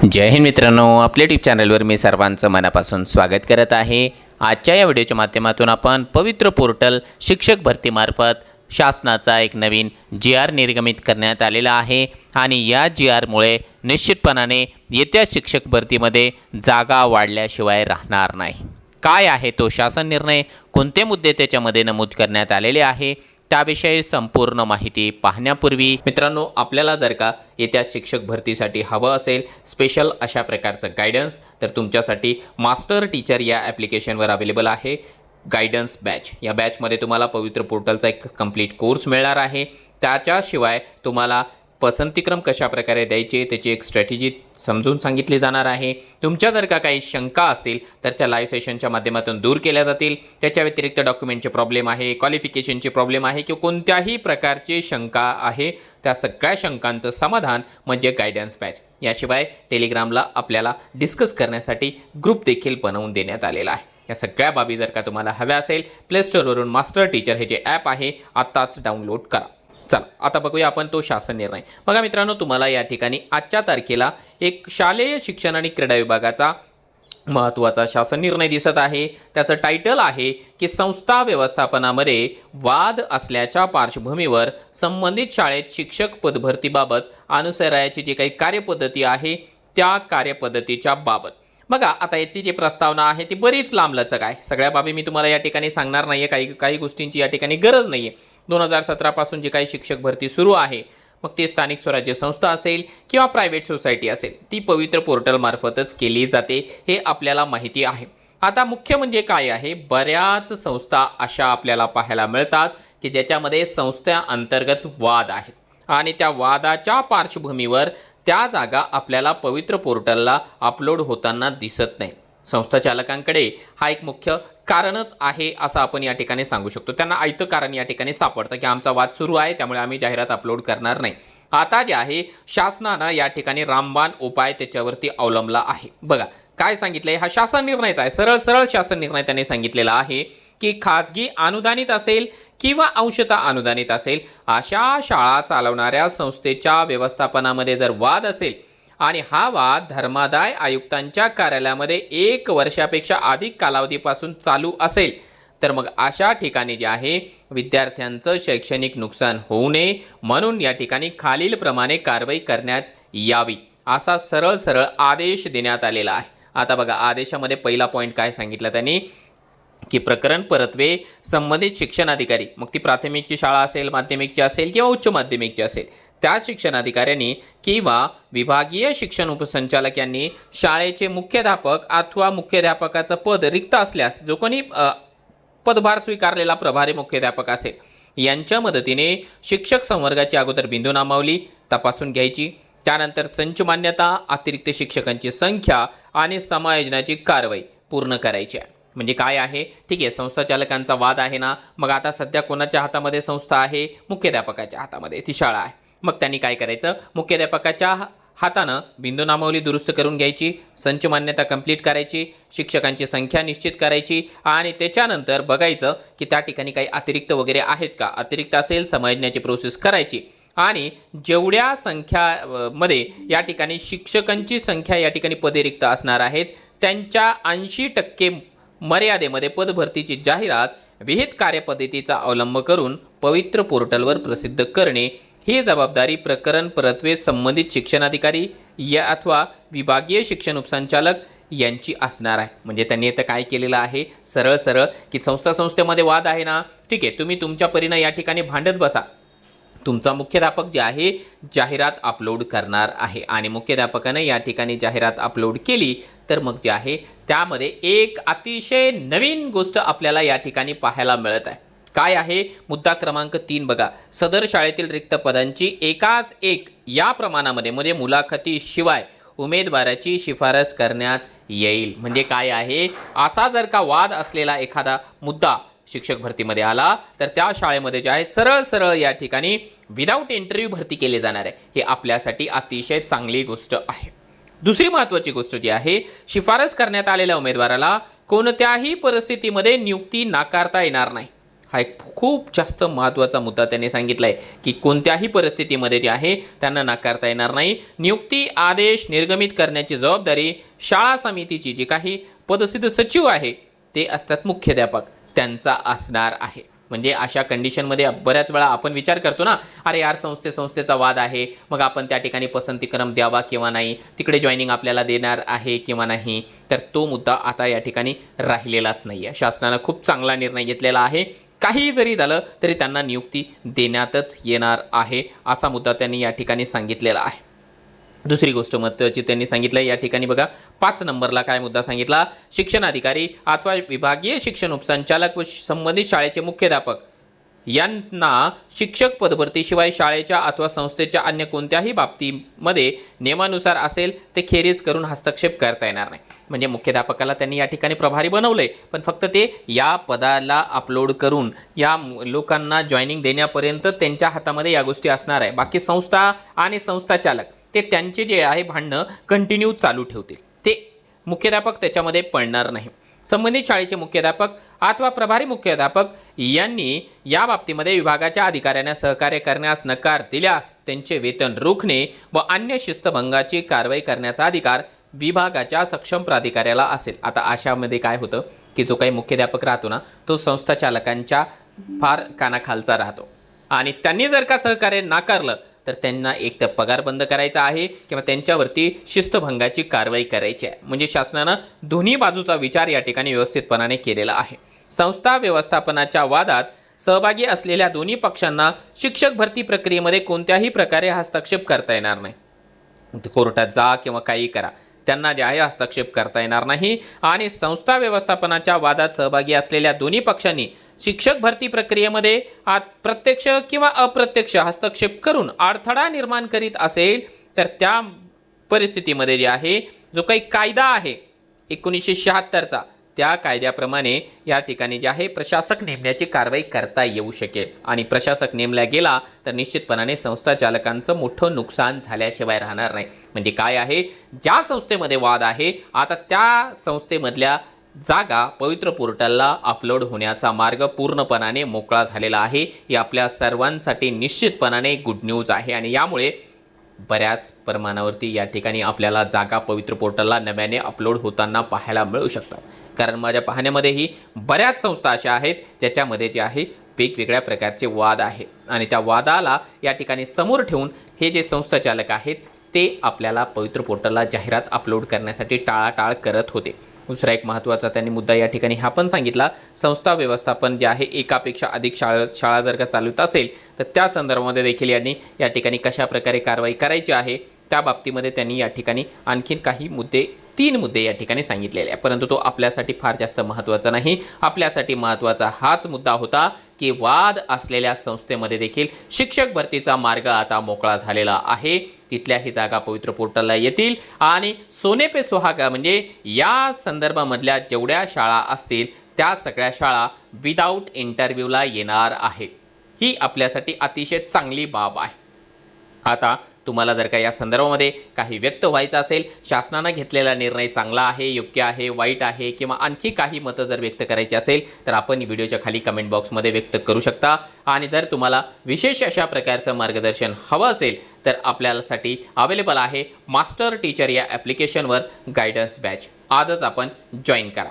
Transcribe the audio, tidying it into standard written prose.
जय हिंद मित्रांनो, आपल्या यूट्यूब चॅनलवर मी सर्वांचं मनापासून स्वागत करत आहे। आजच्या या व्हिडिओच्या माध्यमातून आपण पवित्र पोर्टल शिक्षक भरतीमार्फत शासनाचा एक नवीन GR निर्गमित करण्यात आलेला आहे आणि या GRमुळे निश्चितपणाने येत्या शिक्षक भरतीमध्ये जागा वाढल्याशिवाय राहणार नाही। काय आहे तो शासन निर्णय, कोणते मुद्दे त्याच्यामध्ये नमूद करण्यात आलेले आहे त्याविषयी संपूर्ण माहिती पाहण्यापूर्वी मित्रांनो, आपल्याला जर का येत्या शिक्षक भरतीसाठी हवं असेल स्पेशल अशा प्रकारचं गायडन्स, तर तुमच्यासाठी मास्टर टीचर या ॲप्लिकेशनवर अवेलेबल आहे गायडन्स बॅच। या बॅचमध्ये तुम्हाला पवित्र पोर्टलचा एक कंप्लीट कोर्स मिळणार आहे। त्याच्याशिवाय तुम्हाला पसंतीक्रम कशा प्रकारे द्यायचे त्याची एक स्ट्रॅटेजी समजून सांगितली जाणार आहे। तुमच्या जर का काही शंका असतील तर त्या लाईव्ह सेशनच्या माध्यमातून दूर केल्या जातील। त्याच्या व्यतिरिक्त डॉक्युमेंटचे प्रॉब्लेम आहे, क्वालिफिकेशनचे प्रॉब्लेम आहे किंवा कोणत्याही प्रकारची शंका आहे त्या सगळ्या शंकांचं समाधान म्हणजे गायडन्स बॅच। याशिवाय टेलिग्रामला आपल्याला डिस्कस करण्यासाठी ग्रुप देखील बनवून देण्यात आलेला आहे। या सगळ्या बाबी जर का तुम्हाला हव्या असेल प्ले स्टोअरवरून मास्टर टीचर हे जे ॲप आहे आत्ताच डाउनलोड करा। चला आता बघूया आपण तो शासन निर्णय। बघा मित्रांनो, तुम्हाला या ठिकाणी आजच्या तारखेला एक शालेय शिक्षण आणि क्रीडा विभागाचा महत्त्वाचा शासन निर्णय दिसत आहे। त्याचं टायटल आहे की संस्था व्यवस्थापनामध्ये वाद असल्याच्या पार्श्वभूमीवर संबंधित शाळेत शिक्षक पदभरतीबाबत अनुसरायची जी काही कार्यपद्धती आहे त्या कार्यपद्धतीच्या बाबत। बघा आता याची जी प्रस्तावना आहे ती बरीच लांबलचक आहे। सगळ्या बाबी मी तुम्हाला या ठिकाणी सांगणार नाही आहे, काही गोष्टींची या ठिकाणी गरज नाही आहे। 2017 पासून जी काही शिक्षक भरती सुरू आहे, मग ते स्थानिक स्वराज्य संस्था असेल किंवा प्रायव्हेट सोसायटी असेल, ती पवित्र पोर्टल मार्फतच केली जाते हे आपल्याला माहिती आहे। आता मुख्य म्हणजे काय आहे, बऱ्याच संस्था अशा आपल्याला पाहायला मिळतात की ज्याच्यामध्ये संस्था अंतर्गत वाद आहेत आणि त्या वादाच्या पार्श्वभूमीवर त्या जागा आपल्याला पवित्र पोर्टलला अपलोड होताना दिसत नाही। संस्था चालकांकडे हा एक मुख्य कारणच आहे असं आपण या ठिकाणी सांगू शकतो। त्यांना आयतं कारण या ठिकाणी सापडतं की आमचा वाद सुरू आहे त्यामुळे आम्ही जाहिरात अपलोड करणार नाही। आता जे आहे शासनानं या ठिकाणी रामबाण उपाय त्याच्यावरती अवलंबला आहे। बघा काय सांगितलंय, हा शासन निर्णयच आहे, सरळ शासन निर्णय त्यांनी सांगितलेला आहे की खाजगी अनुदानित असेल किंवा अंशतः अनुदानित असेल अशा शाळा चालवणाऱ्या संस्थेच्या व्यवस्थापनामध्ये जर वाद असेल आणि हा वाद धर्मादाय आयुक्तांच्या कार्यालयामध्ये 1 वर्षापेक्षा अधिक कालावधीपासून चालू असेल तर मग अशा ठिकाणी जे आहे विद्यार्थ्यांचं शैक्षणिक नुकसान होऊ नये म्हणून या ठिकाणी खालीलप्रमाणे कारवाई करण्यात यावी असा सरळ आदेश देण्यात आलेला आहे। आता बघा आदेशामध्ये पहिला पॉईंट काय सांगितलं त्यांनी की प्रकरण परत्वे संबंधित शिक्षणाधिकारी, मग ती प्राथमिकची शाळा असेल, माध्यमिकची असेल किंवा उच्च माध्यमिकची असेल, त्या शिक्षणाधिकाऱ्यांनी किंवा विभागीय शिक्षण उपसंचालक यांनी शाळेचे मुख्याध्यापक अथवा मुख्याध्यापकाचं पद रिक्त असल्यास जो कोणी पदभार स्वीकारलेला प्रभारी मुख्याध्यापक असेल यांच्या मदतीने शिक्षक संवर्गाची अगोदर बिंदू नामावली तपासून घ्यायची, त्यानंतर संच मान्यता, अतिरिक्त शिक्षकांची संख्या आणि समायोजनाची कारवाई पूर्ण करायची आहे। म्हणजे काय आहे, ठीक आहे संस्था चालकांचा वाद आहे ना, मग आता सध्या कोणाच्या हातामध्ये संस्था आहे, मुख्याध्यापकाच्या हातामध्ये ती शाळा आहे। मग त्यांनी काय करायचं, मुख्याध्यापकाच्या हातानं बिंदू नामावली दुरुस्त करून घ्यायची, संच मान्यता कंप्लीट करायची, शिक्षकांची संख्या निश्चित करायची आणि त्याच्यानंतर बघायचं की त्या ठिकाणी काही अतिरिक्त वगैरे आहेत का, अतिरिक्त असेल समायोजनाची प्रोसेस करायची आणि जेवढ्या संख्यामध्ये या ठिकाणी शिक्षकांची संख्या या ठिकाणी पदे रिक्त असणार आहेत त्यांच्या 80% मर्यादेमध्ये पदभरतीची जाहिरात विहित कार्यपद्धतीचा अवलंब करून पवित्र पोर्टलवर प्रसिद्ध करणे ही जबाबदारी प्रकरण परत्वे संबंधित शिक्षणाधिकारी या अथवा विभागीय शिक्षण उपसंचालक यांची असणार आहे। म्हणजे त्यांनी आता काय केलेलं आहे, सरळ की संस्थेमध्ये वाद आहे ना, ठीक आहे तुम्ही तुमच्या परीनं या ठिकाणी भांडत बसा, तुमचा मुख्याध्यापक जे आहे जाहिरात अपलोड करणार आहे आणि मुख्याध्यापकाने या ठिकाणी जाहिरात अपलोड केली तर मग जे आहे त्यामध्ये एक अतिशय नवीन गोष्ट आपल्याला या ठिकाणी पाहायला मिळत आहे। काय आहे, मुद्दा क्रमांक 3 बघा, सदर शाळेतील रिक्त पदांची एकाच एक या प्रमाणामध्ये म्हणजे मुलाखतीशिवाय उमेदवाराची शिफारस करण्यात येईल। म्हणजे काय आहे, असा जर का वाद असलेला एखादा मुद्दा शिक्षक भरतीमध्ये आला तर त्या शाळेमध्ये जे आहे सरळ या ठिकाणी विदाऊट इंटरव्ह्यू भरती केली जाणार आहे। हे आपल्यासाठी अतिशय चांगली गोष्ट आहे। दुसरी महत्त्वाची गोष्ट जी आहे, शिफारस करण्यात आलेल्या उमेदवाराला कोणत्याही परिस्थितीमध्ये नियुक्ती नाकारता येणार नाही हा एक खूप जास्त महत्त्वाचा मुद्दा त्यांनी सांगितला आहे की कोणत्याही परिस्थितीमध्ये जे आहे त्यांना नाकारता येणार नाही. नियुक्ती आदेश निर्गमित करण्याची जबाबदारी शाळा समितीची जी काही पदसिद्ध सचिव आहे ते असतात मुख्याध्यापक त्यांचा असणार आहे. म्हणजे अशा कंडिशनमध्ये बऱ्याच वेळा आपण विचार करतो ना, अरे यार संस्थेचा वाद आहे, मग आपण त्या ठिकाणी पसंतीक्रम द्यावा किंवा नाही, तिकडे जॉईनिंग आपल्याला देणार आहे किंवा नाही. तर तो मुद्दा आता या ठिकाणी राहिलेलाच नाही आहे. शासनानं खूप चांगला निर्णय घेतलेला आहे. काही जरी झालं तरी त्यांना नियुक्ती देण्यातच येणार आहे असा मुद्दा त्यांनी या ठिकाणी सांगितलेला आहे. दुसरी गोष्ट महत्त्वाची त्यांनी सांगितलं या ठिकाणी बघा 5 नंबरला काय मुद्दा सांगितला, शिक्षणाधिकारी अथवा विभागीय शिक्षण उपसंचालक व संबंधित शाळेचे मुख्याध्यापक यांना शिक्षक पदभरतीशिवाय शाळेच्या अथवा संस्थेच्या अन्य कोणत्याही बाबतीमध्ये नियमानुसार असेल ते खेरीज करून हस्तक्षेप करता येणार नाही. म्हणजे मुख्याध्यापकाला त्यांनी या ठिकाणी प्रभारी बनवलंय, पण फक्त ते या पदाला अपलोड करून या लोकांना जॉईनिंग देण्यापर्यंत त्यांच्या हातामध्ये या गोष्टी असणार आहे. बाकी संस्था आणि संस्थाचालक ते त्यांचे जे आहे भांडणं कंटिन्यू चालू ठेवतील, ते मुख्याध्यापक त्याच्यामध्ये पडणार नाही. संबंधित शाळेचे मुख्याध्यापक अथवा प्रभारी मुख्याध्यापक यांनी या बाबतीमध्ये विभागाच्या अधिकाऱ्यांना सहकार्य करण्यास नकार दिल्यास त्यांचे वेतन रोखणे व अन्य शिस्तभंगाची कारवाई करण्याचा अधिकार विभागाच्या सक्षम प्राधिकाऱ्याला असेल. आता अशामध्ये काय होतं की जो काही मुख्याध्यापक राहतो ना, तो संस्थाचालकांच्या फार कानाखालचा राहतो आणि त्यांनी जर का सहकार्य नाकारलं तर त्यांना एक तर पगार बंद करायचा आहे किंवा त्यांच्यावरती शिस्तभंगाची कारवाई करायची आहे. म्हणजे शासनानं दोन्ही बाजूचा विचार या ठिकाणी व्यवस्थितपणाने केलेला आहे. संस्था व्यवस्थापनाच्या वादात सहभागी असलेल्या दोन्ही पक्षांना शिक्षक भरती प्रक्रियेमध्ये कोणत्याही प्रकारे हस्तक्षेप करता येणार नाही. कोर्टात जा किंवा काही करा, त्यांना जे आहे हस्तक्षेप करता येणार नाही. आणि संस्था व्यवस्थापनाच्या वादात सहभागी असलेल्या दोन्ही पक्षांनी शिक्षक भरती प्रक्रियेमध्ये प्रत्यक्ष किंवा अप्रत्यक्ष हस्तक्षेप करून अडथळा निर्माण करीत असेल तर त्या परिस्थितीमध्ये जे आहे जो काही कायदा आहे 1976चा त्या कायद्याप्रमाणे या ठिकाणी जे आहे प्रशासक नेमण्याची कारवाई करता येऊ शकेल. आणि प्रशासक नेमला गेला तर निश्चितपणाने संस्थाचालकांचं मोठं नुकसान झाल्याशिवाय राहणार नाही. म्हणजे काय आहे, ज्या संस्थेमध्ये वाद आहे आता त्या संस्थेमधल्या जागा पवित्र पोर्टलला अपलोड होण्याचा मार्ग पूर्णपणाने मोकळा झालेला आहे. ही आपल्या सर्वांसाठी निश्चितपणाने गुड न्यूज आहे आणि यामुळे बऱ्याच प्रमाणावरती या ठिकाणी आपल्याला जागा पवित्र पोर्टलला नव्याने अपलोड होताना पाहायला मिळू शकतात. कारण माझ्या पाहण्यामध्येही बऱ्याच संस्था अशा आहेत ज्याच्यामध्ये जे आहे वेगवेगळ्या प्रकारचे वाद आहे आणि त्या वादाला या ठिकाणी समोर ठेवून हे जे संस्थाचालक आहेत ते आपल्याला पवित्र पोर्टलला जाहिरात अपलोड करण्यासाठी टाळाटाळ करत होते. दुसरा एक महत्त्वाचा त्यांनी मुद्दा या ठिकाणी हा पण सांगितला, संस्था व्यवस्थापन जे आहे एकापेक्षा अधिक शाळा जर का चालवत असेल तर त्या संदर्भामध्ये देखील यांनी या ठिकाणी कशा प्रकारे कारवाई करायची आहे त्या बाबतीमध्ये त्यांनी या ठिकाणी आणखीन काही मुद्दे 3 मुद्दे या ठिकाणी सांगितलेले आहे. परंतु तो आपल्यासाठी फार जास्त महत्त्वाचा नाही. आपल्यासाठी महत्त्वाचा हाच मुद्दा होता की वाद असलेल्या संस्थेमध्ये देखील शिक्षक भरतीचा मार्ग आता मोकळा झालेला आहे. तिथल्याही जागा पवित्र पोर्टलला येतील आणि सोने पे सुहागा म्हणजे या संदर्भामधल्या जेवढ्या शाळा असतील त्या सगळ्या शाळा विदाऊट इंटरव्ह्यूला येणार आहेत. ही आपल्यासाठी अतिशय चांगली बाब आहे. आता तुम्हाला जर का या संदर्भामध्ये काही व्यक्त व्हायचं असेल, शासनानं घेतलेला निर्णय चांगला आहे, योग्य आहे, वाईट आहे किंवा आणखी काही मतं जर व्यक्त करायची असेल तर आपण व्हिडिओच्या खाली कमेंट बॉक्समध्ये व्यक्त करू शकता. आणि जर तुम्हाला विशेष अशा प्रकारचं मार्गदर्शन हवं असेल तर आपल्यासाठी अवेलेबल आहे मास्टर टीचर या ॲप्लिकेशनवर गायडन्स बॅच. आजच आपण जॉईन करा.